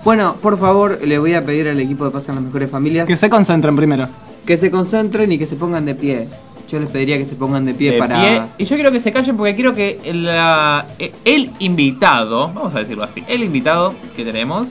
Bueno, por favor, le voy a pedir al equipo de Pasan las Mejores Familias Que se concentren primero. que se concentren y que se pongan de pie. Yo les pediría que se pongan de pie para... pie, y yo quiero que se callen porque quiero que el invitado, vamos a decirlo así, el invitado que tenemos,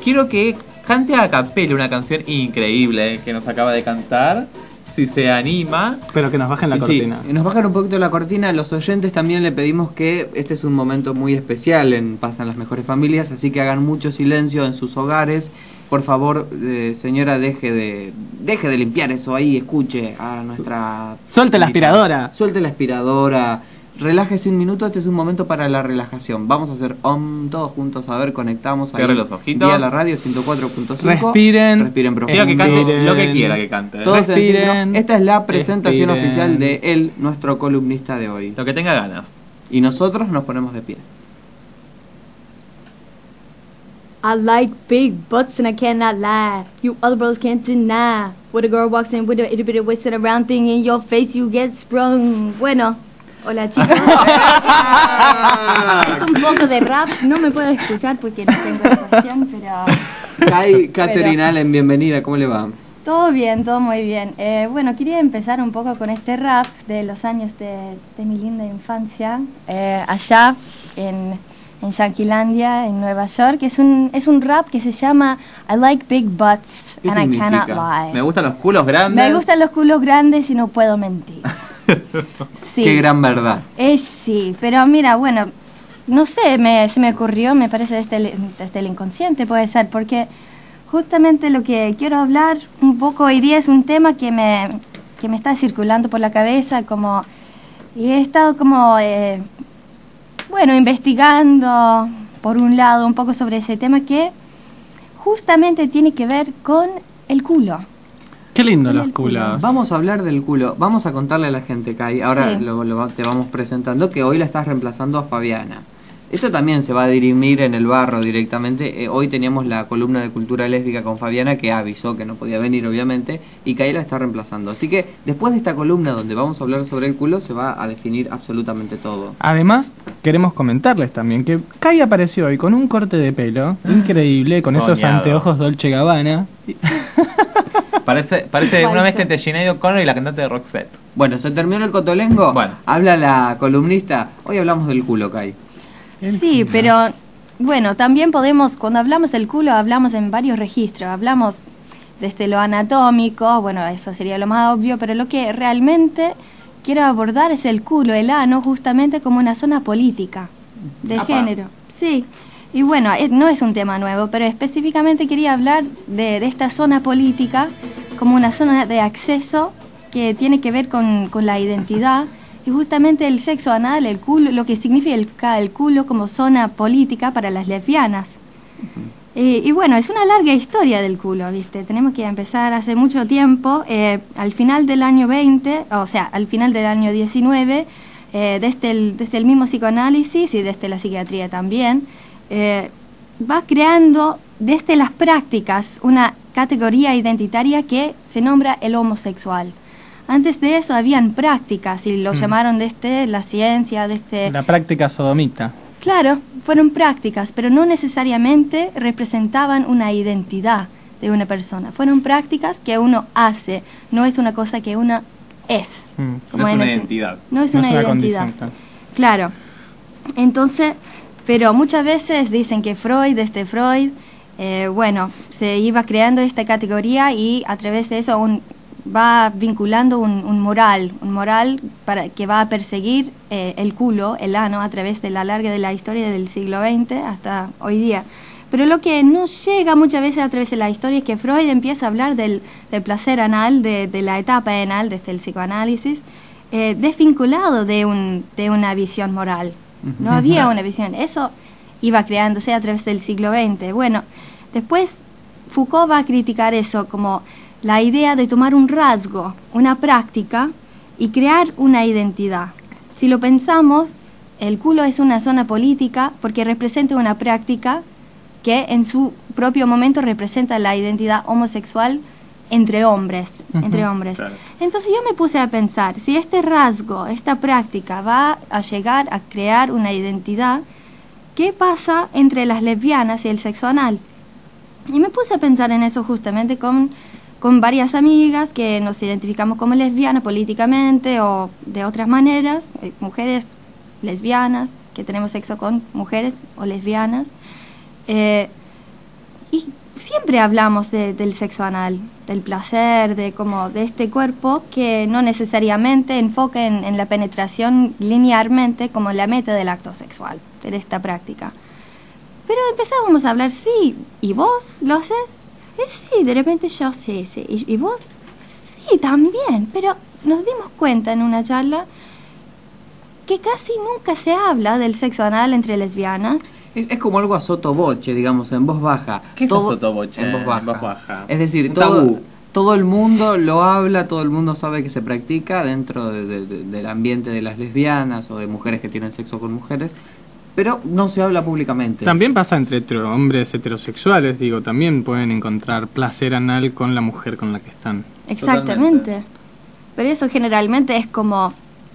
quiero que cante a capela una canción increíble que nos acaba de cantar. Si se anima. Pero que nos bajen la cortina. Sí, nos bajan un poquito la cortina. A los oyentes también le pedimos que este es un momento muy especial en Pasan las Mejores Familias, así que hagan mucho silencio en sus hogares. Por favor, señora, deje de limpiar eso ahí, escuche a nuestra... Suelte la aspiradora. Suelte la aspiradora. Relájese un minuto, este es un momento para la relajación. Vamos a hacer todos juntos, a ver, conectamos ahí. Cierre los ojitos. Vía la radio 104.5. Respiren profundo. Quiero que cante lo que quiera que cante. Todos en Respiren. síncrono. Esta es la presentación Respiren. oficial de él, nuestro columnista de hoy. Lo que tenga ganas. Y nosotros nos ponemos de pie. I like big butts and I cannot lie. You other brothers can't deny. When a girl walks in with a itty bitty wasted around thing in your face, you get sprung. Bueno, hola chicos. Es un poco de rap. No me puedo escuchar porque no tengo grabación, pero... Catherine Allen, bienvenida, ¿cómo le va? Todo bien, todo muy bien. Bueno, quería empezar un poco con este rap de los años de mi linda infancia. Allá en Yanquilandia, en Nueva York. Es un rap que se llama I like big butts ¿Qué and I cannot significa? lie. Me gustan los culos grandes. Me gustan los culos grandes y no puedo mentir. Sí. Qué gran verdad. Sí, pero mira, bueno, no sé, se me ocurrió, me parece desde el inconsciente puede ser, porque justamente lo que quiero hablar un poco hoy día es un tema que me está circulando por la cabeza, y he estado bueno, investigando por un lado un poco sobre ese tema que justamente tiene que ver con el culo. Qué lindo Y los el culo. culos. Vamos a hablar del culo. Vamos a contarle a la gente, Kai. Ahora Sí. te vamos presentando que hoy la estás reemplazando a Fabiana. Esto también se va a dirimir en el barro directamente. Hoy teníamos la columna de cultura lésbica con Fabiana, que avisó que no podía venir, obviamente, y Kai la está reemplazando. Así que después de esta columna donde vamos a hablar sobre el culo, se va a definir absolutamente todo. Además, queremos comentarles también que Kai apareció hoy con un corte de pelo increíble, con esos Soñado. anteojos Dolce Gabbana. Parece una mezcla entre Sinead O'Connor y la cantante de Roxette. Bueno, ¿se terminó el cotolengo? Bueno. Habla la columnista. Hoy hablamos del culo, Kai. Sí, pero bueno, también podemos, cuando hablamos del culo, hablamos en varios registros. Hablamos desde lo anatómico, bueno, eso sería lo más obvio, pero lo que realmente quiero abordar es el culo, el ano, justamente como una zona política de Apa. género. Sí, y bueno, no es un tema nuevo, pero específicamente quería hablar de esta zona política como una zona de acceso que tiene que ver con la identidad. Y justamente el sexo anal, el culo, lo que significa el culo como zona política para las lesbianas. Y bueno, es una larga historia del culo, ¿viste? Tenemos que empezar hace mucho tiempo, al final del año 20, o sea, al final del año 19, desde el mismo psicoanálisis y desde la psiquiatría también, va creando desde las prácticas una categoría identitaria que se nombra el homosexual. Antes de eso habían prácticas y lo llamaron desde la ciencia, desde... La práctica sodomita. Claro, fueron prácticas, pero no necesariamente representaban una identidad de una persona. Fueron prácticas que uno hace, no es una cosa que uno es. No es en una ese- identidad. No es una identidad. condición, claro. Claro. Entonces, pero muchas veces dicen que Freud, desde Freud, bueno, se iba creando esta categoría y a través de eso va vinculando un moral que va a perseguir el culo, el ano, a través de la larga de la historia del siglo XX hasta hoy día. Pero lo que no llega muchas veces a través de la historia es que Freud empieza a hablar del placer anal, de la etapa anal desde el psicoanálisis, desvinculado de una visión moral. No había una visión. Eso iba creándose a través del siglo XX. Bueno, después Foucault va a criticar eso como la idea de tomar un rasgo, una práctica y crear una identidad. Si lo pensamos, el culo es una zona política porque representa una práctica que en su propio momento representa la identidad homosexual entre hombres, Claro. Entonces yo me puse a pensar, si este rasgo, esta práctica va a llegar a crear una identidad, ¿qué pasa entre las lesbianas y el sexo anal? Y me puse a pensar en eso justamente con varias amigas que nos identificamos como lesbianas políticamente o de otras maneras, mujeres lesbianas, que tenemos sexo con mujeres o lesbianas. Y siempre hablamos del sexo anal, del placer, de este cuerpo que no necesariamente enfoca en la penetración linealmente como la meta del acto sexual, de esta práctica. Pero empezábamos a hablar, sí, ¿y vos lo haces? Sí, de repente yo, sí. ¿Y vos? Sí, también. Pero nos dimos cuenta en una charla que casi nunca se habla del sexo anal entre lesbianas. Es como algo a sottovoce, digamos, en voz baja. ¿Qué es sottovoce? En voz baja. En voz baja. Es decir, Un tabú. todo el mundo lo habla, todo el mundo sabe que se practica dentro del ambiente de las lesbianas o de mujeres que tienen sexo con mujeres, pero no se habla públicamente. También pasa entre hombres heterosexuales, digo, también pueden encontrar placer anal con la mujer con la que están. Exactamente. Totalmente. Pero eso generalmente es como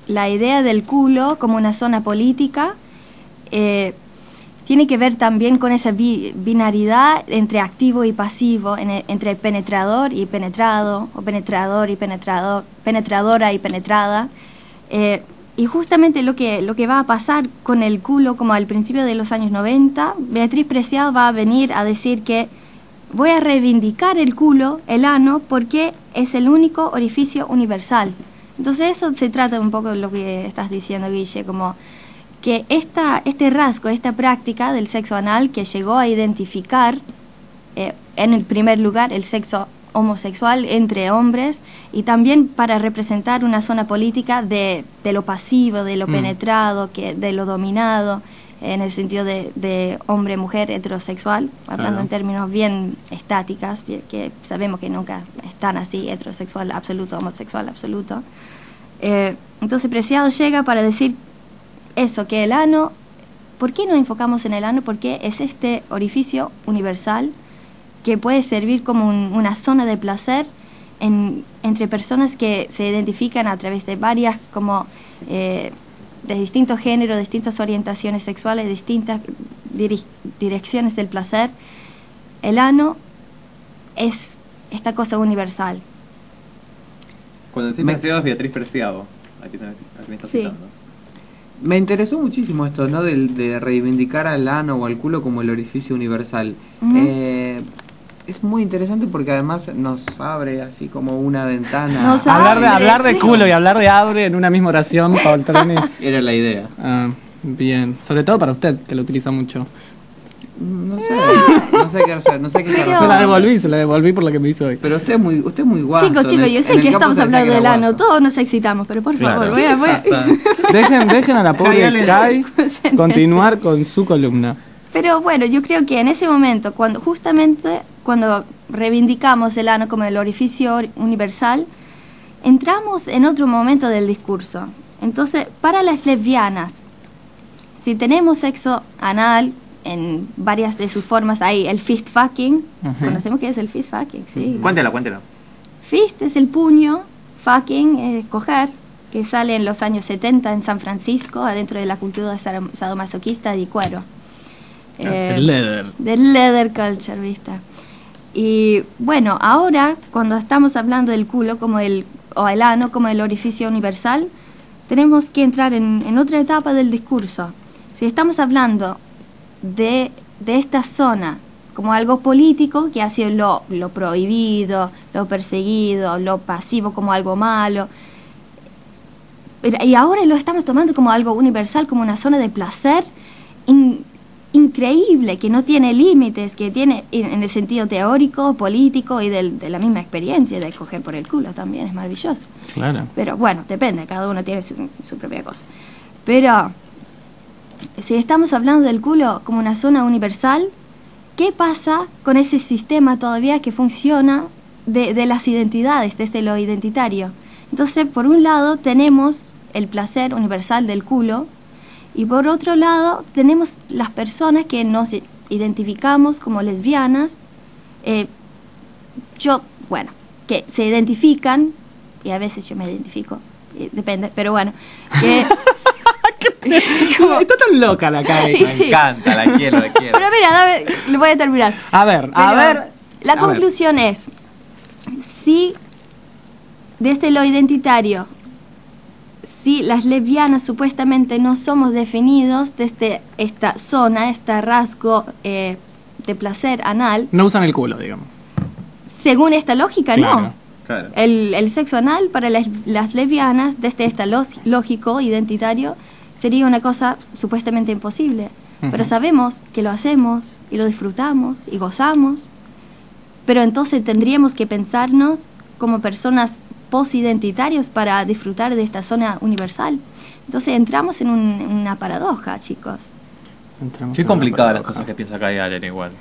la idea del culo como una zona política. Tiene que ver también con esa binaridad entre activo y pasivo, entre penetrador y penetrado, o penetrador y penetrado, penetradora y penetrada. Y justamente lo que va a pasar con el culo, como al principio de los años 90, Beatriz Preciado va a venir a decir que voy a reivindicar el culo, el ano, porque es el único orificio universal. Entonces eso se trata un poco de lo que estás diciendo, Guille, como que este rasgo, esta práctica del sexo anal que llegó a identificar en el primer lugar el sexo homosexual entre hombres y también para representar una zona política de lo pasivo, de lo penetrado, de lo dominado, en el sentido de hombre-mujer heterosexual, hablando en términos bien estáticas, que sabemos que nunca están así, heterosexual absoluto, homosexual absoluto. Entonces Preciado llega para decir eso, que el ano, ¿por qué no enfocamos en el ano? Porque es este orificio universal que puede servir como una zona de placer entre personas que se identifican a través de varias, como de distintos géneros, distintas orientaciones sexuales, distintas direcciones del placer. El ano es esta cosa universal. Cuando decís Preciado es Beatriz Preciado. Aquí me estás Sí. citando. Me interesó muchísimo esto, ¿no? De reivindicar al ano o al culo como el orificio universal. Es muy interesante porque además nos abre así como una ventana. Nos abre. Hablar de sí. culo y hablar de abre en una misma oración, Paul Treni. Era la idea. Bien, sobre todo para usted, que lo utiliza mucho. No sé qué hacer, no sé qué hacer. Pero- Se la devolví por la que me hizo hoy. Pero usted es muy guaso. Chicos, en el- yo en sé el que campo estamos se decía hablando que del era ano, guaso. todos nos excitamos, pero por Claro. favor, voy a... Dejen a la pobre Cállale. Kai Sentencia. continuar con su columna. Pero bueno, yo creo que en ese momento, cuando reivindicamos el ano como el orificio universal, entramos en otro momento del discurso. Entonces, para las lesbianas, si tenemos sexo anal en varias de sus formas, hay el fist fucking. ¿Conocemos qué es el fist fucking? Sí. Cuéntelo. Fist es el puño, fucking es coger, que sale en los años 70 en San Francisco, adentro de la cultura sadomasoquista de cuero. El leather. Del leather culture, ¿viste? Y bueno, ahora cuando estamos hablando del culo o el ano como el orificio universal, tenemos que entrar en otra etapa del discurso. Si estamos hablando de esta zona como algo político, que ha sido lo prohibido, lo perseguido, lo pasivo como algo malo, y ahora lo estamos tomando como algo universal, como una zona de placer increíble, que no tiene límites, que tiene en el sentido teórico, político y de la misma experiencia de coger por el culo también, es maravilloso. Claro. Pero bueno, depende, cada uno tiene su propia cosa. Pero si estamos hablando del culo como una zona universal, ¿qué pasa con ese sistema todavía que funciona de las identidades, desde lo identitario? Entonces, por un lado tenemos el placer universal del culo, y por otro lado tenemos las personas que nos identificamos como lesbianas, que se identifican, y a veces yo me identifico, depende, pero bueno, que Está tan loca la Kai. Me Sí. encanta, la quiero, la quiero. Pero mira, lo voy a terminar. A ver, Pero la a ver. conclusión es, si desde lo identitario, si las lesbianas supuestamente no somos definidos desde esta zona, este rasgo de placer anal, No usan el culo, digamos. según esta lógica, Claro. no. Claro. El sexo anal para las lesbianas, desde este lógico, identitario, sería una cosa supuestamente imposible. Pero Ujú. sabemos que lo hacemos y lo disfrutamos y gozamos. Pero entonces tendríamos que pensarnos como personas posidentitarios para disfrutar de esta zona universal. Entonces entramos en una paradoja, chicos. Entramos Qué en una complicadas las paradoja. cosas que piensa Kai Allen igual.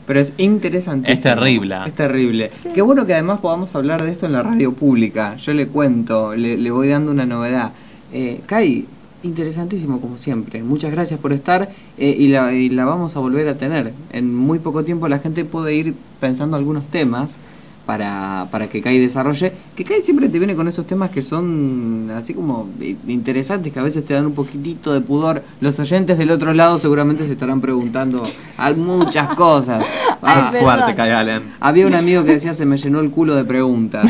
Pero es interesante. Es terrible. Es terrible. Qué bueno que además podamos hablar de esto en la radio pública. Yo le cuento, le voy dando una novedad. Kai, interesantísimo como siempre. Muchas gracias por estar y la vamos a volver a tener. En muy poco tiempo la gente puede ir pensando algunos temas para que Kai desarrolle. Que Kai siempre te viene con esos temas que son así como interesantes, que a veces te dan un poquitito de pudor. Los oyentes del otro lado seguramente se estarán preguntando muchas cosas. Ay, Es perdón. fuerte, Kai Allen. Había un amigo que decía: se me llenó el culo de preguntas.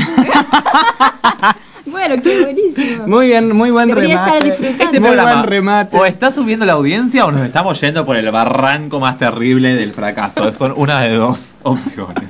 Bueno, qué buenísimo. Muy bien, muy buen Debería estar remate. disfrutando. Este Muy programa buen remate. o está subiendo la audiencia o nos estamos yendo por el barranco más terrible del fracaso. Son una de dos opciones.